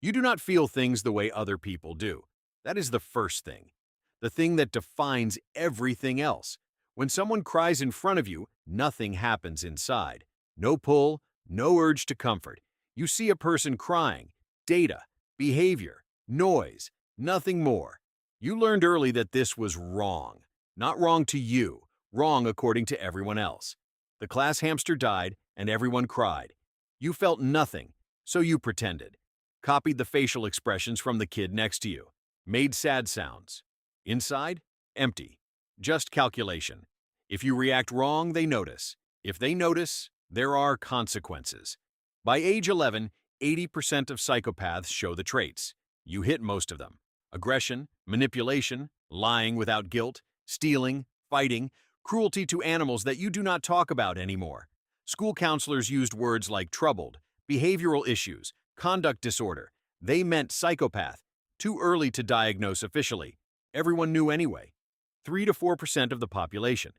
You do not feel things the way other people do. That is the first thing. The thing that defines everything else. When someone cries in front of you, nothing happens inside. No pull, no urge to comfort. You see a person crying. Data, behavior, noise, nothing more. You learned early that this was wrong. Not wrong to you, wrong according to everyone else. The class hamster died, and everyone cried. You felt nothing, so you pretended. Copied the facial expressions from the kid next to you. Made sad sounds. Inside, empty. Just calculation. If you react wrong, they notice. If they notice, there are consequences. By age 11, 80% of psychopaths show the traits. You hit most of them. Aggression, manipulation, lying without guilt, stealing, fighting, cruelty to animals that you do not talk about anymore. School counselors used words like troubled, behavioral issues, conduct disorder. They meant psychopath. Too early to diagnose officially. Everyone knew anyway. 3 to 4% of the population.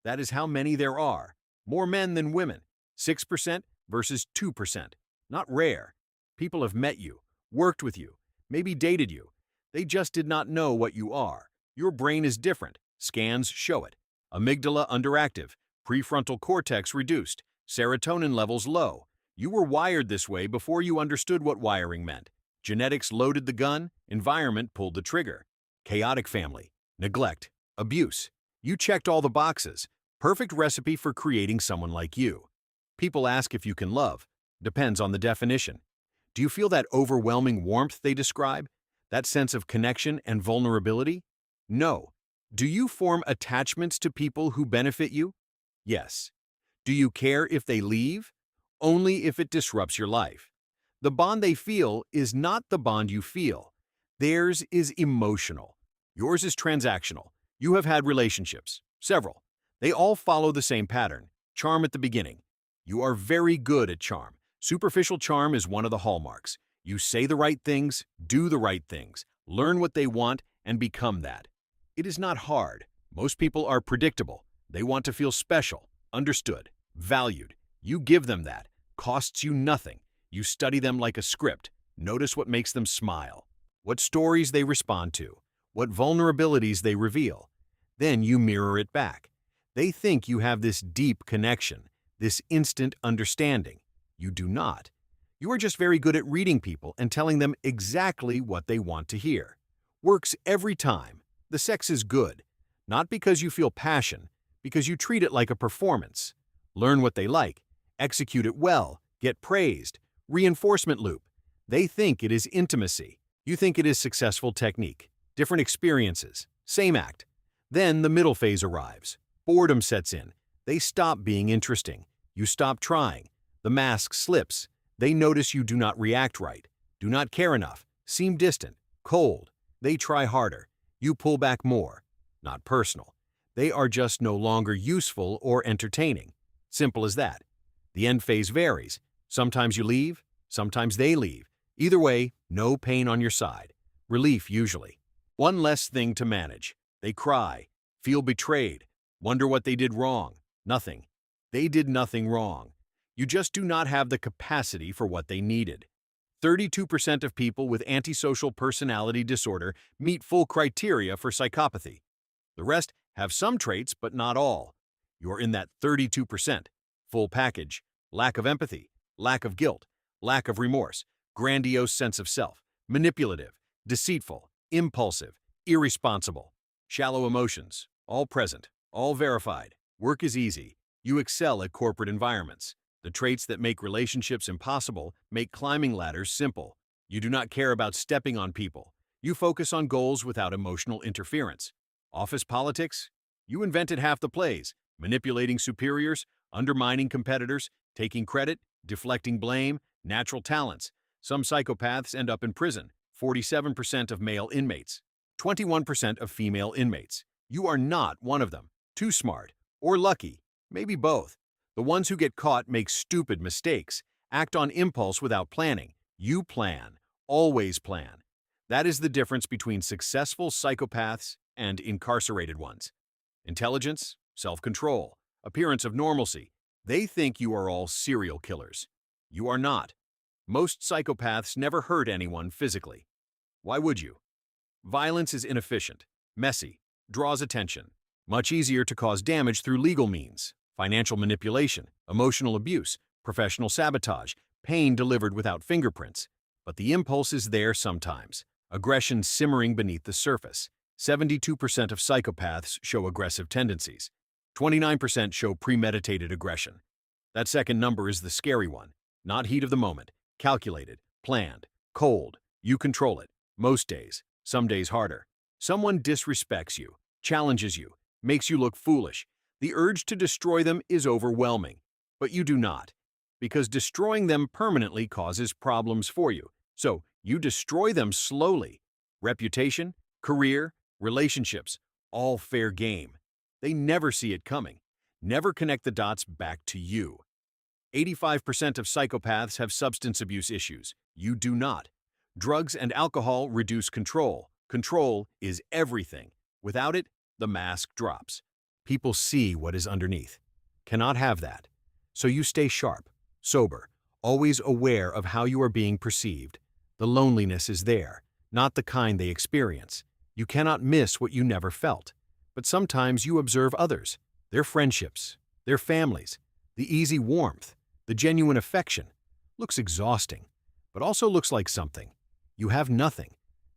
That is how many there are. More men than women. 6% versus 2%. Not rare. People have met you, worked with you, maybe dated you. They just did not know what you are. Your brain is different. Scans show it. Amygdala underactive, prefrontal cortex reduced, serotonin levels low. You were wired this way before you understood what wiring meant. Genetics loaded the gun, environment pulled the trigger. Chaotic family, neglect, abuse. You checked all the boxes. Perfect recipe for creating someone like you. People ask if you can love. Depends on the definition. Do you feel that overwhelming warmth they describe? That sense of connection and vulnerability? No. Do you form attachments to people who benefit you? Yes. Do you care if they leave? Only if it disrupts your life. The bond they feel is not the bond you feel. Theirs is emotional. Yours is transactional. You have had relationships, several. They all follow the same pattern. Charm at the beginning. You are very good at charm. Superficial charm is one of the hallmarks. You say the right things, do the right things, learn what they want, and become that. It is not hard. Most people are predictable. They want to feel special, understood, valued. You give them that. Costs you nothing. You study them like a script. Notice what makes them smile, what stories they respond to, what vulnerabilities they reveal. Then you mirror it back. They think you have this deep connection, this instant understanding. You do not. You are just very good at reading people and telling them exactly what they want to hear. Works every time. The sex is good. Not because you feel passion, because you treat it like a performance. Learn what they like, execute it well, get praised. Reinforcement loop. They think it is intimacy. You think it is successful technique. Different experiences. Same act. Then the middle phase arrives. Boredom sets in. They stop being interesting. You stop trying. The mask slips. They notice you do not react right, do not care enough, seem distant, cold. They try harder. You pull back more. Not personal. They are just no longer useful or entertaining. Simple as that. The end phase varies. Sometimes you leave, sometimes they leave. Either way, no pain on your side. Relief usually. One less thing to manage. They cry, feel betrayed, wonder what they did wrong. Nothing. They did nothing wrong. You just do not have the capacity for what they needed. 32% of people with antisocial personality disorder meet full criteria for psychopathy. The rest have some traits, but not all. You're in that 32%. Full package. Lack of empathy, lack of guilt, lack of remorse, grandiose sense of self, manipulative, deceitful, impulsive, irresponsible, shallow emotions, all present, all verified. Work is easy. You excel at corporate environments. The traits that make relationships impossible make climbing ladders simple. You do not care about stepping on people. You focus on goals without emotional interference. Office politics? You invented half the plays, manipulating superiors, undermining competitors, taking credit, deflecting blame, natural talents. Some psychopaths end up in prison, 47% of male inmates, 21% of female inmates. You are not one of them. Too smart, or lucky, maybe both. The ones who get caught make stupid mistakes, act on impulse without planning. You plan, always plan. That is the difference between successful psychopaths and incarcerated ones. Intelligence, self-control, appearance of normalcy. They think you are all serial killers. You are not. Most psychopaths never hurt anyone physically. Why would you? Violence is inefficient, messy, draws attention. Much easier to cause damage through legal means, financial manipulation, emotional abuse, professional sabotage, pain delivered without fingerprints. But the impulse is there sometimes, aggression simmering beneath the surface. 72% of psychopaths show aggressive tendencies. 29% show premeditated aggression. That second number is the scary one. Not heat of the moment, calculated, planned, cold. You control it. Most days, some days harder. Someone disrespects you, challenges you, makes you look foolish. The urge to destroy them is overwhelming, but you do not, because destroying them permanently causes problems for you. So you destroy them slowly. Reputation, career, relationships, all fair game. They never see it coming. Never connect the dots back to you. 85% of psychopaths have substance abuse issues. You do not. Drugs and alcohol reduce control. Control is everything. Without it, the mask drops. People see what is underneath. Cannot have that. So you stay sharp, sober, always aware of how you are being perceived. The loneliness is there, not the kind they experience. You cannot miss what you never felt. But sometimes you observe others, their friendships, their families, the easy warmth, the genuine affection. Looks exhausting, but also looks like something. You have nothing,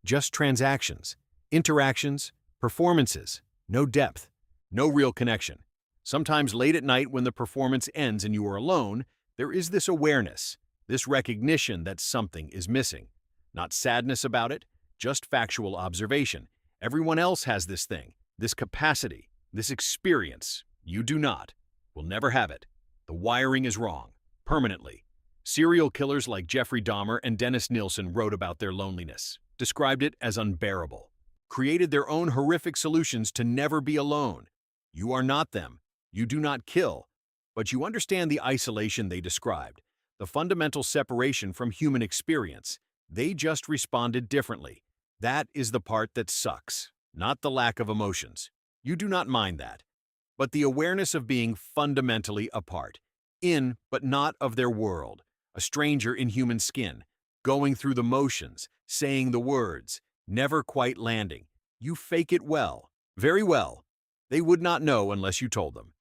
just transactions, interactions, performances, no depth, no real connection. Sometimes late at night when the performance ends and you are alone, there is this awareness, this recognition that something is missing. Not sadness about it, just factual observation. Everyone else has this thing, this capacity, this experience. You do not. Will never have it. The wiring is wrong, permanently. Serial killers like Jeffrey Dahmer and Dennis Nielsen wrote about their loneliness, described it as unbearable, created their own horrific solutions to never be alone. You are not them. You do not kill, but you understand the isolation they described, the fundamental separation from human experience. They just responded differently. That is the part that sucks, not the lack of emotions. You do not mind that, but the awareness of being fundamentally apart, in but not of their world, a stranger in human skin, going through the motions, saying the words, never quite landing. You fake it well, very well. They would not know unless you told them.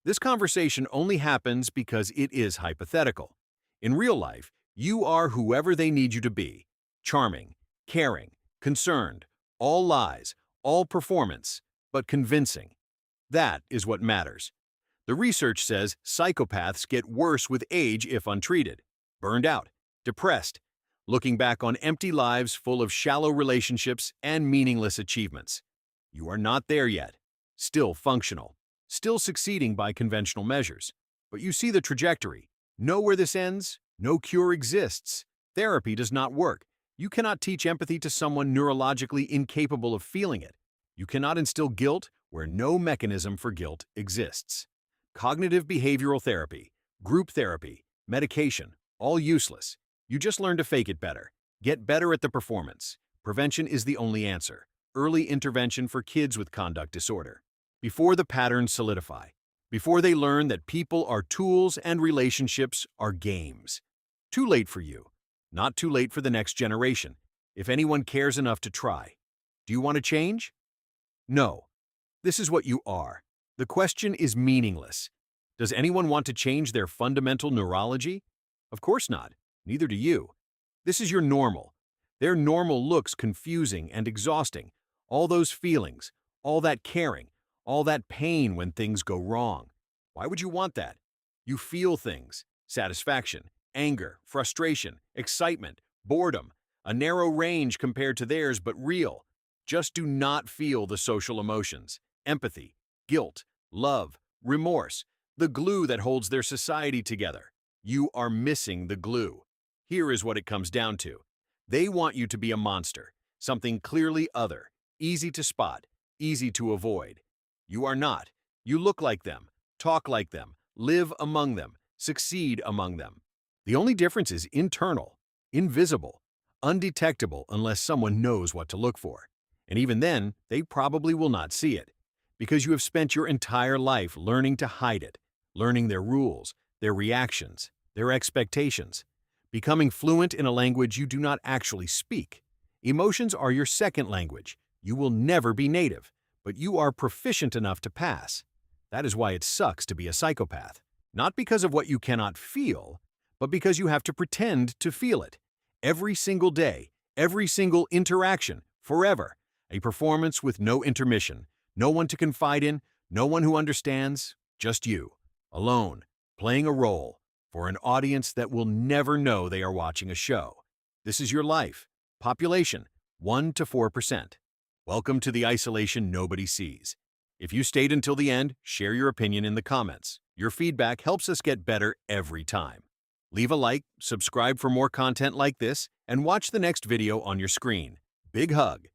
This conversation only happens because it is hypothetical. In real life, you are whoever they need you to be. Charming, caring, concerned, all lies, all performance, but convincing. That is what matters. The research says psychopaths get worse with age if untreated. Burned out, depressed, looking back on empty lives full of shallow relationships and meaningless achievements. You are not there yet. Still functional, still succeeding by conventional measures. But you see the trajectory. Know where this ends? No cure exists. Therapy does not work. You cannot teach empathy to someone neurologically incapable of feeling it. You cannot instill guilt where no mechanism for guilt exists. Cognitive behavioral therapy, group therapy, medication, all useless. You just learn to fake it better. Get better at the performance. Prevention is the only answer. Early intervention for kids with conduct disorder. Before the patterns solidify. Before they learn that people are tools and relationships are games. Too late for you. Not too late for the next generation, if anyone cares enough to try. Do you want to change? No. This is what you are. The question is meaningless. Does anyone want to change their fundamental neurology? Of course not. Neither do you. This is your normal. Their normal looks confusing and exhausting. All those feelings, all that caring, all that pain when things go wrong. Why would you want that? You feel things, satisfaction, anger, frustration, excitement, boredom, a narrow range compared to theirs but real. Just do not feel the social emotions, empathy, guilt, love, remorse, the glue that holds their society together. You are missing the glue. Here is what it comes down to. They want you to be a monster, something clearly other, easy to spot, easy to avoid. You are not. You look like them, talk like them, live among them, succeed among them. The only difference is internal, invisible, undetectable unless someone knows what to look for. And even then, they probably will not see it, because you have spent your entire life learning to hide it, learning their rules, their reactions, their expectations. becoming fluent in a language you do not actually speak. Emotions are your second language. You will never be native, but you are proficient enough to pass. That is why it sucks to be a psychopath. Not because of what you cannot feel, but because you have to pretend to feel it. Every single day, every single interaction, forever. A performance with no intermission, no one to confide in, no one who understands, just you, alone, playing a role for an audience that will never know they are watching a show. This is your life. Population, 1 to 4%. Welcome to the isolation nobody sees. If you stayed until the end, share your opinion in the comments. Your feedback helps us get better every time. Leave a like, subscribe for more content like this, and watch the next video on your screen. Big hug.